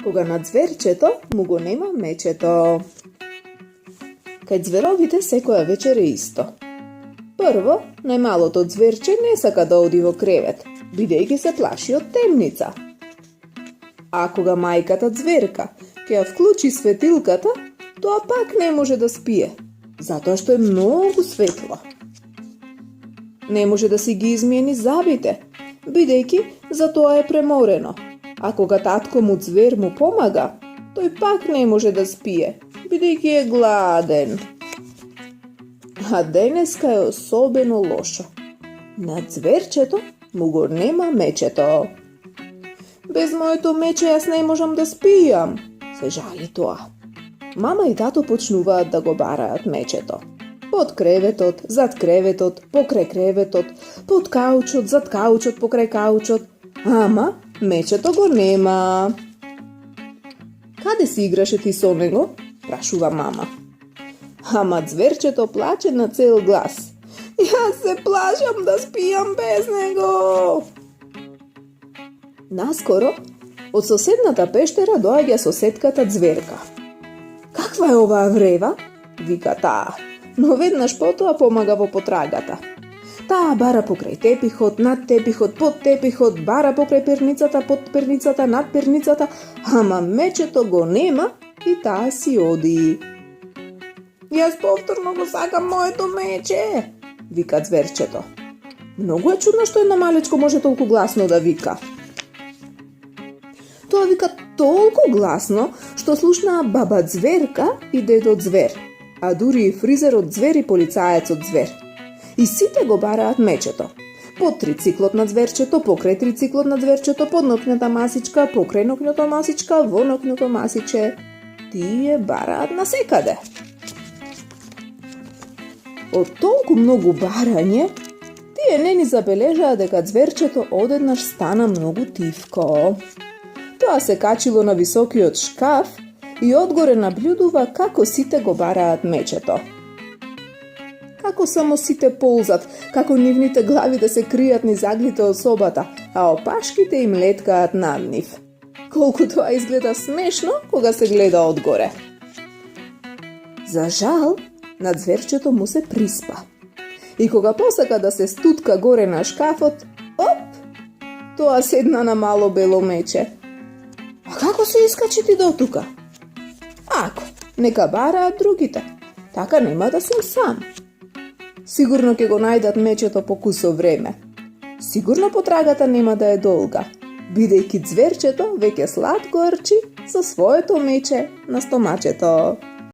кога на зверчето му го нема мечето. Кај зверовите секоја вечер е исто. Прво, најмалото зверче не сака да оди во кревет, бидејќи се плаши од темница. А кога мајката зверка ќе ја вклучи светилката, тоа пак не може да спие, затоа што е многу светло. Не може да си ги измени забите, бидејќи за тоа е преморено. А кога татко му звер му помага, тој пак не може да спие, бидејќи е гладен. А денеска е особено лошо. На зверчето му го нема мечето. Без моето мече јас не можам да спијам, се жали тоа. Мама и тато почнуваат да го бараат мечето. Под креветот, зад креветот, покрај креветот, под каучот, зад каучот, покрај каучот. Ама мечето го нема. Каде си играше ти со него? Прашува мама. Ама зверчето плаче на цел глас. Јас се плашам да спијам без него. Наскоро, од соседната пештера доаѓа соседката зверка. Каква е оваа врева? Вика таа, но веднаш потоа помага во потрагата. Таа бара покрај тепихот, над тепихот, под тепихот, бара покрај перницата, под перницата, над перницата, ама мечето го нема и таа си оди. Јас повторно го сакам моето мече, вика зверчето. Многу е чудно што едно малечко може толку гласно да вика. Тоа вика толку гласно што слушнаа баба зверка и дедо звер, а дури и фризерот звер и полицаецот звер. И сите го бараат мечето. Под трициклот на зверчето, покрај трициклот на зверчето, под нокњата масичка, покрај нокњото масичка, во нокњото масиче. Тие бараат насекаде. Од толку многу барање, тие не ни забележаа дека зверчето одеднаш стана многу тивко. Тоа се качило на високиот шкаф и одгоре наблюдува како сите го бараат мечето. Како само сите ползат, како нивните глави да се кријат низ аглите од собата, а опашките им леткаат над нив. Колку тоа изгледа смешно кога се гледа одгоре. За жал, на зверчето му се приспа. И кога посака да се стутка горе на шкафот, оп, тоа седна на мало бело мече. А како се искачи ти до тука? Ако, нека бараат другите, така нема да сум сам. Сигурно ќе го најдат мечето по кусо време. Сигурно потрагата нема да е долга, бидејќи зверчето веќе сладко рчи со своето мече на стомачето.